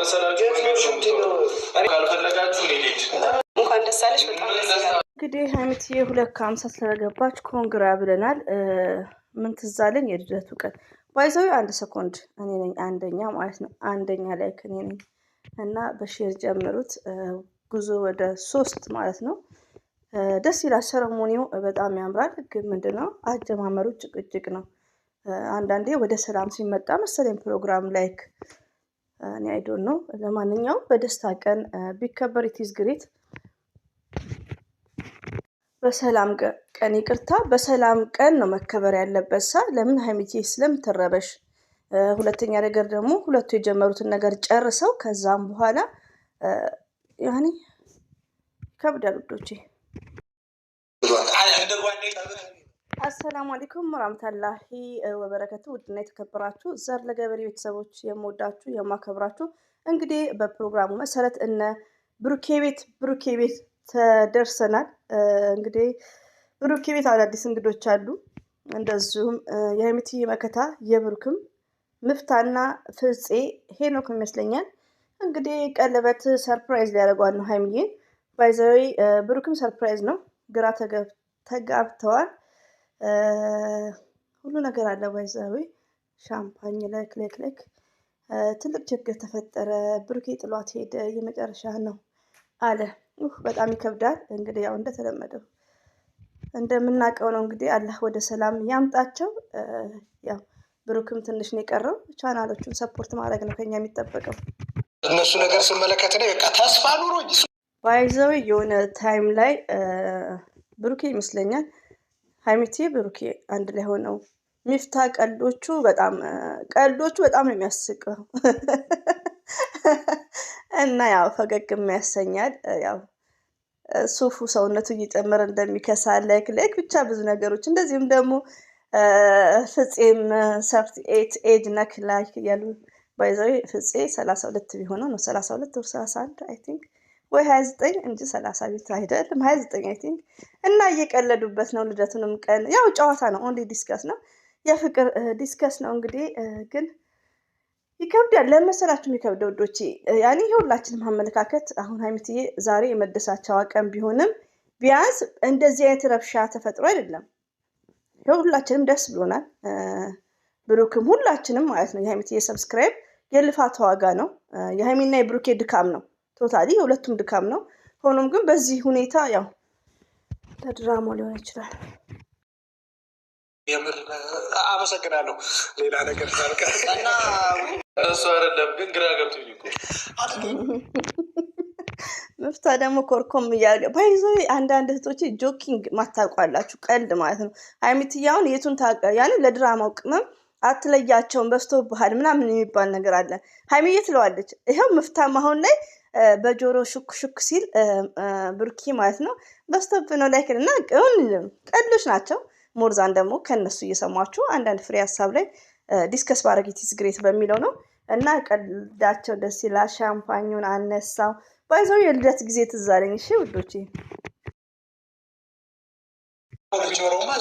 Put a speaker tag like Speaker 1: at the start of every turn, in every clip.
Speaker 1: ከመሰላችሁ እኔ ካልፈለጋችሁ ልሂድ።
Speaker 2: እንኳን ደስ አለሽ። በጣም ደስ ይላል። እንግዲህ ሀይሚትዬ 2:50 ስለገባች ኮንግራ ብለናል። ምን ትዝ አለኝ የልደቱ ቀን ባይዘው 1 ሰኮንድ እኔ ነኝ አንደኛ ማለት ነው። አንደኛ ላይ እኔ ነኝ እና በሼር ጀምሩት። ጉዞ ወደ 3 ማለት ነው። ደስ ይላል። ሴሬሞኒው በጣም ያምራል። ግን ምንድነው አጀማመሩ ጭቅጭቅ ነው። አንዳንዴ ወደ ሰላም ሲመጣ መሰለኝ ፕሮግራም ላይክ እኔ አይ ዶንት ኖ። ለማንኛውም በደስታ ቀን ቢከበር ኢትስ ግሬት። በሰላም ቀን ይቅርታ፣ በሰላም ቀን ነው መከበር ያለበት። ለምን ሀይሚትዬ ስለምትረበሽ። ሁለተኛ ነገር ደግሞ ሁለቱ የጀመሩትን ነገር ጨርሰው ከዛም በኋላ ያኔ ከብዳል ውዶቼ። አሰላሙ አለይኩም ወራህመቱላሂ ወበረከቱ። ውድና የተከበራችሁ ዘር ለገበሬ ቤተሰቦች የምወዳችሁ የማከብራችሁ፣ እንግዲህ በፕሮግራሙ መሰረት እነ ብሩኬ ቤት ተደርሰናል። እንግዲህ ብሩኬ ቤት አዳዲስ እንግዶች አሉ። እንደዚሁም የሀይሚትዬ መከታ የብሩክም ምፍታና ፍፄ ሄኖክ ይመስለኛል። እንግዲህ ቀለበት ሰርፕራይዝ ሊያደርጓት ነው ሀይሚዬን። ባይዘዊ ብሩክም ሰርፕራይዝ ነው። ግራ ተጋብተዋል። ሁሉ ነገር አለ። ባይዘዊ ሻምፓኝ ለክለክ ትልቅ ችግር ተፈጠረ። ብሩኬ ጥሏት ሄደ። የመጨረሻ ነው አለ። በጣም ይከብዳል። እንግዲህ ያው እንደተለመደው እንደምናውቀው ነው። እንግዲህ አላህ ወደ ሰላም ያምጣቸው። ያው ብሩክም ትንሽ ነው የቀረው። ቻናሎቹን ሰፖርት ማድረግ ነው ከኛ የሚጠበቀው።
Speaker 1: እነሱ ነገር ስመለከት ነው በቃ ተስፋ ኑሮኝ
Speaker 2: ባይዘው የሆነ ታይም ላይ ብሩኬ ይመስለኛል ሀይሚትዬ ብሩኬ አንድ ላይ ሆነው ሚፍታ ቀልዶቹ በጣም ነው የሚያስቀው እና ያው ፈገግ የሚያሰኛል። ያው ሱፉ ሰውነቱ እየጨመረ እንደሚከሳ ላይክ ብቻ ብዙ ነገሮች እንደዚህም ደግሞ ፍፄም 38 ኤጅ ነክ ላይክ ያሉ ባይዘው ፍፄ 32 ቢሆነው ነው 32 ወር 31 አይ ቲንክ ወይ 29 እንጂ 30 ቤት አይደለም 29 አይ ቲንክ። እና እየቀለዱበት ነው። ልደቱንም ቀን ያው ጨዋታ ነው። ኦንሊ ዲስከስ ነው፣ የፍቅር ዲስከስ ነው። እንግዲህ ግን ይከብዳል። ለመሰላችሁ የሚከብደው ወዶቼ ያኔ ሁላችንም አመለካከት አሁን ሀይሚትዬ ዛሬ የመደሳቻዋ ቀን ቢሆንም ቢያንስ እንደዚህ አይነት ረብሻ ተፈጥሮ አይደለም። ሁላችንም ደስ ብሎናል። ብሩክም ሁላችንም ማለት ነው። የሀይሚትዬ ሰብስክራይብ የልፋት ዋጋ ነው። የሀይሚና የብሩኬ ድካም ነው። ቶታሊ የሁለቱም ድካም ነው። ሆኖም ግን በዚህ ሁኔታ ያው ለድራማ ሊሆን ይችላል።
Speaker 1: የምር አመሰግናለሁ። ሌላ ነገር ታልቀና እሱ አይደለም ግን ግራ ገብቶኝ እኮ
Speaker 2: መፍታ ደግሞ ኮርኮም እያለ ባይዞ አንዳንድ እህቶች ጆኪንግ ማታውቋላችሁ፣ ቀልድ ማለት ነው። ሀይሚትዬ አሁን የቱን ታውቃ ያኔ ለድራማው ቅመም አትለያቸውን በስቶ ባህል ምናምን የሚባል ነገር አለ። ሀይሚዬ ትለዋለች። ይኸው መፍታም አሁን ላይ በጆሮ ሹክ ሲል ብሩኬ ማለት ነው በስቶብ ነው ላይክ እና ቀልዶች ናቸው። ሞርዛን ደግሞ ከነሱ እየሰማችሁ አንዳንድ ፍሬ ሀሳብ ላይ ዲስከስ ባረጊቲስ ግሬት በሚለው ነው እና ቀልዳቸው ደስ ይላል። ሻምፓኙን አነሳው ባይዘው የልደት ጊዜ ትዝ አለኝ። እሺ ውዶቼ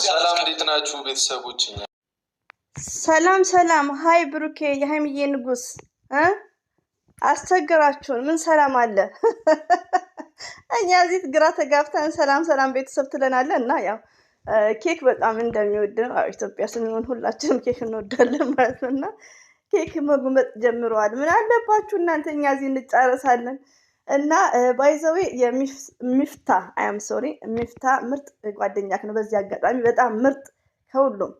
Speaker 1: ሰላም፣ እንዴት ናችሁ ቤተሰቦች?
Speaker 2: ሰላም ሀይ ብሩኬ የሀይሚዬ ንጉስ አስቸግራችሁን። ምን ሰላም አለ? እኛ እዚህ ግራ ተጋብተን ሰላም ቤተሰብ ትለናለ። እና ያው ኬክ በጣም እንደሚወድ ነው። ኢትዮጵያ ስንሆን ሁላችንም ኬክ እንወዳለን ማለት ነው። እና ኬክ መጉመጥ ጀምረዋል። ምን አለባችሁ እናንተ? እኛ እዚህ እንጫረሳለን። እና ባይዘዌ የሚፍታ ሚፍታ ምርጥ ጓደኛክ ነው። በዚህ አጋጣሚ በጣም ምርጥ ከሁሉም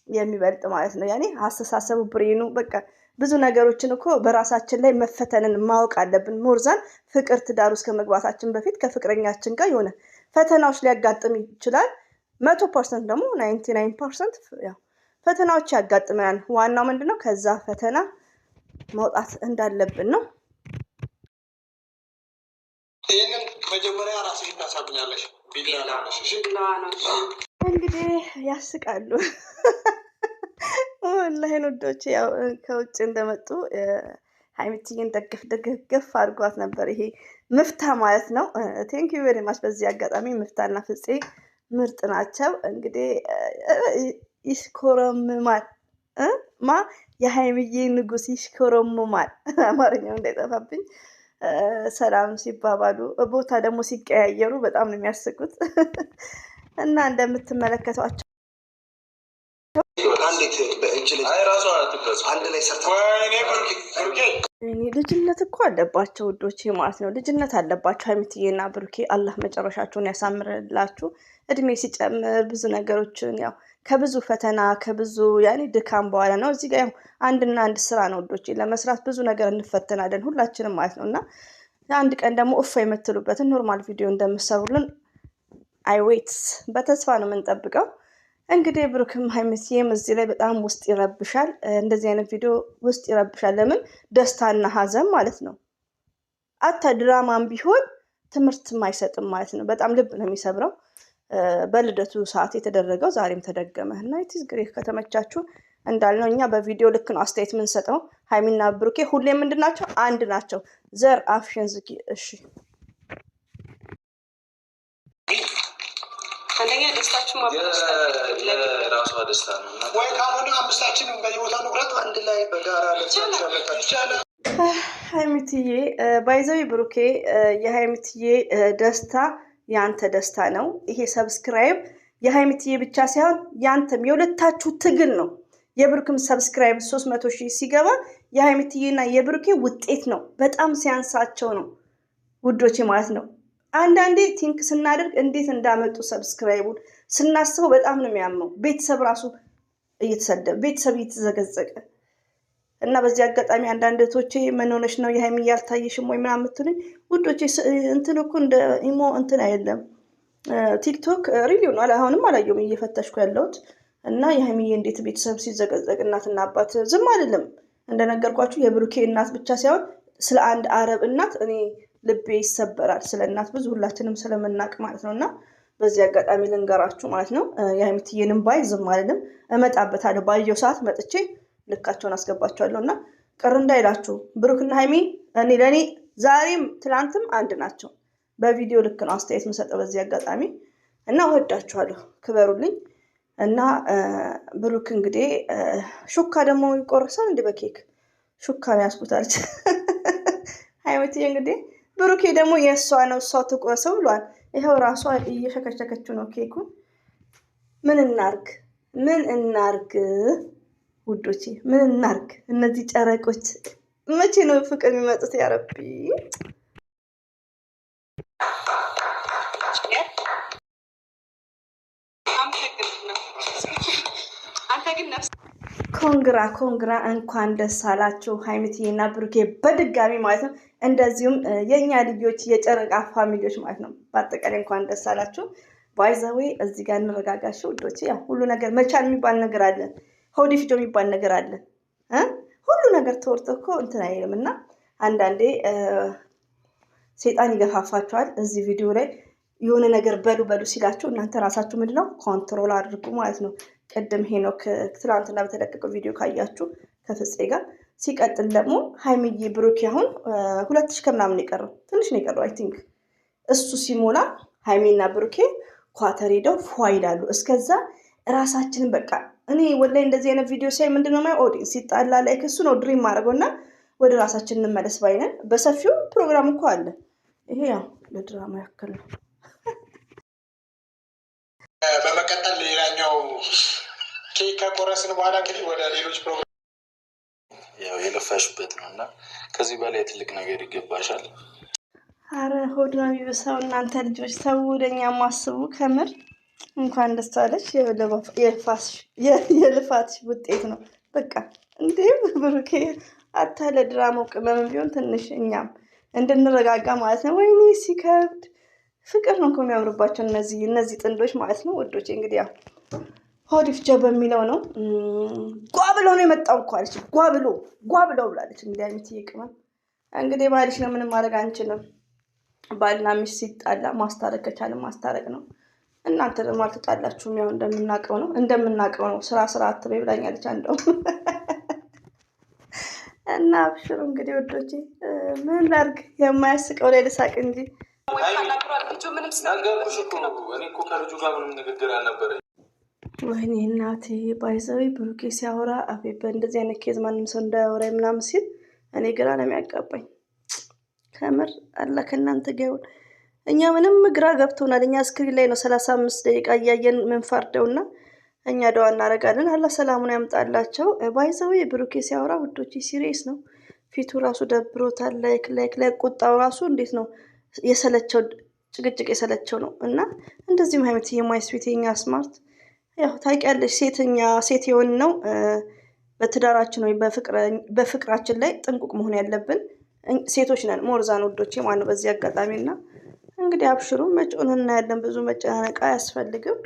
Speaker 2: የሚበልጥ ማለት ነው። ያኔ አስተሳሰቡ ብሬኑ በቃ ብዙ ነገሮችን እኮ በራሳችን ላይ መፈተንን ማወቅ አለብን። ሞርዛን ፍቅር ትዳር ውስጥ ከመግባታችን በፊት ከፍቅረኛችን ጋር የሆነ ፈተናዎች ሊያጋጥም ይችላል። 100% ደግሞ 99% ያው ፈተናዎች ያጋጥመናል። ዋናው ምንድነው ከዛ ፈተና መውጣት እንዳለብን ነው።
Speaker 1: ይሄንን መጀመሪያ ራስሽ ታሳብኛለሽ። ቢላላ ነው
Speaker 2: እንግዲህ ያስቃሉ። ወላሂ ወዶቼ ያው ከውጭ እንደመጡ ሀይሚትዬን ደገፍ አድርጓት ነበር። ይሄ ምፍታ ማለት ነው። ቴንክ ዩ ቬሪ ማች። በዚህ አጋጣሚ ምፍታና ፍፄ ምርጥ ናቸው። እንግዲህ ይስኮረምማል ማ የሀይሚዬ ንጉስ ይሽኮረሙማል። አማርኛው እንዳይጠፋብኝ። ሰላም ሲባባሉ ቦታ ደግሞ ሲቀያየሩ በጣም ነው የሚያስቁት። እና እንደምትመለከቷቸው ልጅነት እኮ አለባቸው ውዶቼ ማለት ነው። ልጅነት አለባቸው ሀይሚዬና ብሩኬ። አላህ መጨረሻቸውን ያሳምርላችሁ። እድሜ ሲጨምር ብዙ ነገሮችን ያው ከብዙ ፈተና ከብዙ ያኔ ድካም በኋላ ነው እዚህ ጋር አንድና አንድ ስራ ነው ውዶቼ። ለመስራት ብዙ ነገር እንፈተናለን ሁላችንም ማለት ነው። እና አንድ ቀን ደግሞ እፎ የምትሉበትን ኖርማል ቪዲዮ እንደምሰሩልን አይዌትስ በተስፋ ነው የምንጠብቀው። እንግዲህ ብሩክም ሀይሚዬም እዚህ ላይ በጣም ውስጥ ይረብሻል። እንደዚህ አይነት ቪዲዮ ውስጥ ይረብሻል። ለምን ደስታና ሀዘን ማለት ነው። አታ ድራማም ቢሆን ትምህርትም አይሰጥም ማለት ነው። በጣም ልብ ነው የሚሰብረው። በልደቱ ሰዓት የተደረገው ዛሬም ተደገመ እና ኢትስ ግሬት። ከተመቻችሁ እንዳልነው እኛ በቪዲዮ ልክ ነው አስተያየት የምንሰጠው። ሀይሚና ብሩኬ ሁሌ ምንድን ናቸው? አንድ ናቸው። ዘር አፍሽን ዝጊ። እሺ
Speaker 3: አንደኛ ደስታችን
Speaker 1: የራሷ ደስታ ነው ወይ ካልሆነ አምስታችንም በየቦታ ንቁረጥ አንድ ላይ በጋራ ይቻላል።
Speaker 2: ሀይሚዬ ባይዘዊ ብሩኬ የሀይሚዬ ደስታ ያንተ ደስታ ነው። ይሄ ሰብስክራይብ የሀይሚዬ ብቻ ሳይሆን ያንተም የሁለታችሁ ትግል ነው። የብሩክም ሰብስክራይብ 300,000 ሲገባ የሀይሚዬና የብሩኬ ውጤት ነው። በጣም ሲያንሳቸው ነው ውዶቼ ማለት ነው። አንዳንዴ ቲንክ ስናደርግ እንዴት እንዳመጡ ሰብስክራይቡን ስናስበው በጣም ነው የሚያመው። ቤተሰብ ራሱ እየተሰደበ ቤተሰብ እየተዘገዘቀ እና በዚህ አጋጣሚ አንዳንድ እህቶቼ ምን ሆነሽ ነው የሀይሚ ያልታየሽም ወይ ምናምን የምትሉኝ ውዶቼ፣ እንትን እኮ እንደ ኢሞ እንትን አይደለም ቲክቶክ ሪል ሆኗል። አሁንም አላየሁም እየፈተሽኩ ያለሁት እና የሀይሚዬ እንዴት ቤተሰብ ሲዘገዘቅ እናትና አባት ዝም አይደለም። እንደነገርኳችሁ የብሩኬ እናት ብቻ ሳይሆን ስለ አንድ አረብ እናት እኔ ልቤ ይሰበራል። ስለ እናት ብዙ ሁላችንም ስለምናቅ ማለት ነው። እና በዚህ አጋጣሚ ልንገራችሁ ማለት ነው የሀይሚዬንም ባይ ዝም አይደለም፣ እመጣበታለሁ። ባየው ሰዓት መጥቼ ልካቸውን አስገባቸዋለሁ እና ቅር እንዳይላችሁ። ብሩክና ሀይሚ ለእኔ ዛሬም ትላንትም አንድ ናቸው። በቪዲዮ ልክ ነው አስተያየት የምሰጠው በዚህ አጋጣሚ እና እወዳችኋለሁ፣ ክበሩልኝ። እና ብሩክ እንግዲህ ሹካ ደግሞ ይቆርሳል እንዲህ በኬክ ሹካ ነው ያስኩታለች ሀይሚዬ እንግዲህ ብሩኬ ደግሞ የእሷ ነው እሷ ትቆርሰው ብሏል። ይኸው ራሷ እየሸከሸከችው ነው ኬኩን። ምን እናርግ ውዶቼ፣ ምን እናርግ? እነዚህ ጨረቆች መቼ ነው ፍቅር የሚመጡት? ያረቢ ኮንግራ እንኳን ደስ አላችሁ ሀይሚዬና ብሩኬ በድጋሚ ማለት ነው። እንደዚሁም የእኛ ልጆች የጨረቃ ፋሚሊዎች ማለት ነው። በአጠቃላይ እንኳን ደስ አላችሁ። ባይዘዌ እዚህ ጋር እንረጋጋችሁ ውዶቼ። ያው ሁሉ ነገር መቻል የሚባል ነገር አለ፣ ሆዲ ፍጆ የሚባል ነገር አለ። ሁሉ ነገር ተወርቶ እኮ እንትን አይልም እና አንዳንዴ ሴጣን ይገፋፋችኋል። እዚህ ቪዲዮ ላይ የሆነ ነገር በሉ ሲላችሁ እናንተ ራሳችሁ ምንድነው ኮንትሮል አድርጉ ማለት ነው። ቅድም ሄኖክ ትናንትና በተለቀቀው ቪዲዮ ካያችሁ ከፍፄ ጋር ሲቀጥል ደግሞ ሀይሚዬ ብሩኬ አሁን 2,000 ከምናምን የቀረው ትንሽ ነው የቀረው። አይ ቲንክ እሱ ሲሞላ ሀይሚና ብሩኬ ኳተር ሄደው ፏ ይላሉ። እስከዛ ራሳችንን በቃ እኔ ወላሂ እንደዚህ አይነት ቪዲዮ ሳይ ምንድነው ማይ ኦዲየንስ ሲጣላ ላይ እሱ ነው ድሪም ማድረገውና ወደ ራሳችን እንመለስ ባይነን። በሰፊው ፕሮግራም እኮ አለ። ይሄ ያው ለድራማ ያክል ነው።
Speaker 1: በመቀጠል ሌላኛው ኬክ ከቆረስን በኋላ እንግዲህ ወደ ሌሎች ፕሮግራም ያው የለፋሽበት ነው እና ከዚህ በላይ ትልቅ ነገር ይገባሻል።
Speaker 2: አረ ሆድ ነው የሚብሰው። እናንተ ልጆች ተው ወደኛ ማስቡ። ከምር እንኳን ደስ አለሽ። የልፋትሽ ውጤት ነው በቃ። እንዴ ብሩኬ አታለ ድራማው ቅመም ቢሆን ትንሽ እኛም እንድንረጋጋ ማለት ነው። ወይኔ ሲከብድ ፍቅር ነው እኮ የሚያምርባቸው እነዚህ ጥንዶች ማለት ነው ወዶቼ። እንግዲህ ያው ሆድ ፍጆ በሚለው ነው። ጓ ብሎ ነው የመጣው እኮ አለች። ጓ ብሎ ብላለች። እንግዲህ ሀይሚዬ ቅመም እንግዲህ ባልሽ ነው፣ ምንም ማድረግ አንችልም። ባልና ሚስት ሲጣላ ማስታረቅ ከቻለ ማስታረቅ ነው። እናንተ ደግሞ አልተጣላችሁም። ያው እንደምናውቀው ነው። ስራ አትበይ ብላኛለች አንደው እና አብሽሩ እንግዲህ ወዶቼ። ምን ላድርግ? የማያስቀው ላይ ልሳቅ እንጂ
Speaker 1: ነገርኩሽ እኮ እኔ እኮ ከልጁ ጋር ምንም ንግግር አልነበረኝ።
Speaker 2: ወይኔ እናቴ ባይዘዊ ብሩኬ ሲያወራ አፌ በእንደዚህ አይነት ኬዝ ማንም ሰው እንዳያወራ ምናምን ሲል እኔ ግራ ነው የሚያጋባኝ። ከምር አላ ከእናንተ ጋር ይሁን። እኛ ምንም ግራ ገብቶናል። እኛ ስክሪን ላይ ነው 35 ደቂቃ እያየን ምንፈርደውና እኛ ደዋ እናደርጋለን። አላ ሰላሙን ያምጣላቸው። ባይዘዊ ብሩኬ ሲያወራ ውዶቼ ሲሪየስ ነው። ፊቱ ራሱ ደብሮታል። ላይክ ቁጣው ራሱ እንዴት ነው የሰለቸው፣ ጭቅጭቅ የሰለቸው ነው። እና እንደዚህም ሀይመት የማይስዊት የኛ ስማርት ያው ታውቂያለሽ፣ ሴት የሆን ነው በትዳራችን ወይ በፍቅራችን ላይ ጥንቁቅ መሆን ያለብን ሴቶች ነን። ሞርዛን ውዶቼ ማን ነው። በዚህ አጋጣሚና እንግዲህ አብሽሩ፣ መጪውን እናያለን። ብዙ መጨናነቅ አያስፈልግም።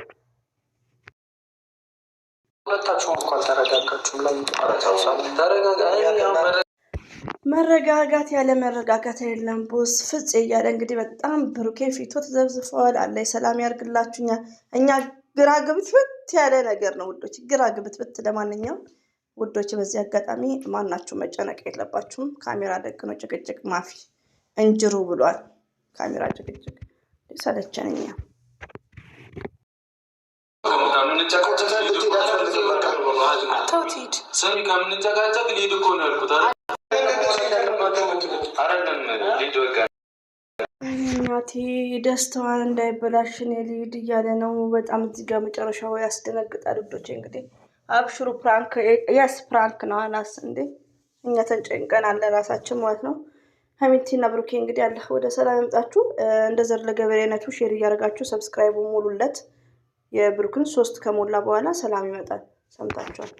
Speaker 3: ሁለታችሁም እኮ አልተረጋጋችሁም።
Speaker 2: መረጋጋት ያለ መረጋጋት የለም ቦስ ፍጽ እያለ እንግዲህ በጣም ብሩኬ ፊቱ ተዘብዝፈዋል። አላይ ሰላም ያርግላችሁ። እኛ ግራ ግብትብት ያለ ነገር ነው ውዶች፣ ግራ ግብትብት። ለማንኛውም ውዶች በዚህ አጋጣሚ ማናችሁ መጨነቅ የለባችሁም። ካሜራ ደግኖ ጭቅጭቅ ማፊ እንጅሩ ብሏል። ካሜራ ጭቅጭቅ ሰለቸንኛ። እናቴ ደስታዋን እንዳይበላሽን የሊድ እያለ ነው። በጣም እዚህ ጋር መጨረሻው ያስደነግጣል ውዶቼ። እንግዲህ አብሽሩ፣ ፕራንክ ያስ ፕራንክ ነው አናስ እንዴ። እኛ ተንጨንቀን አለ ራሳችን ማለት ነው። ሀሚቲና ብሩኬ እንግዲህ አለ ወደ ሰላም ያምጣችሁ። እንደዘር ለገበሬነቱ ሼር እያደረጋችሁ ሰብስክራይቡ ሙሉለት። የብሩክን 3 ከሞላ በኋላ ሰላም ይመጣል። ሰምታችኋል።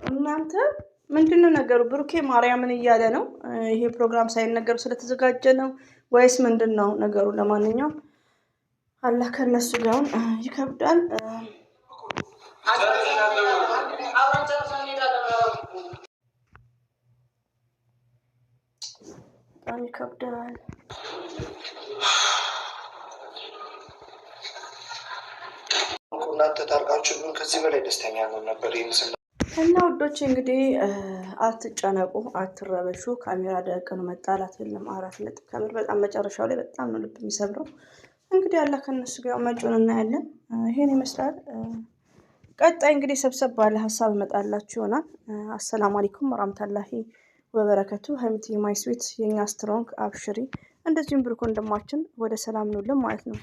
Speaker 2: እናንተ ምንድነው ነገሩ? ብሩኬ ማርያምን እያለ ነው። ይሄ ፕሮግራም ሳይነገሩ ስለተዘጋጀ ነው ወይስ ምንድነው ነገሩ? ለማንኛውም አላህ ከነሱ ጋር ይከብዳል። በጣም ይከብዳል።
Speaker 3: እናንተ ታርቃችሁ ምን ከዚህ በላይ ደስተኛ ነው ነበር ይመስል
Speaker 2: እና ውዶች እንግዲህ አትጨነቁ፣ አትረበሹ። ካሜራ ደቀኑ መጣላት የለም። 4 ነጥብ ከምር በጣም መጨረሻው ላይ በጣም ነው ልብ የሚሰብረው። እንግዲህ አላህ ከነሱ ጋር መጪውን እናያለን። ይሄን ይመስላል። ቀጣይ እንግዲህ ሰብሰብ ባለ ሀሳብ እመጣላችሁ ይሆናል። አሰላሙ አለይኩም ወራህመቱላሂ ወበረከቱ። ሀሚቲ ማይ ስዊት የኛ ስትሮንግ አብሽሪ። እንደዚሁም ብሩክ ወንድማችን ወደ ሰላም ነውልን ማለት ነው።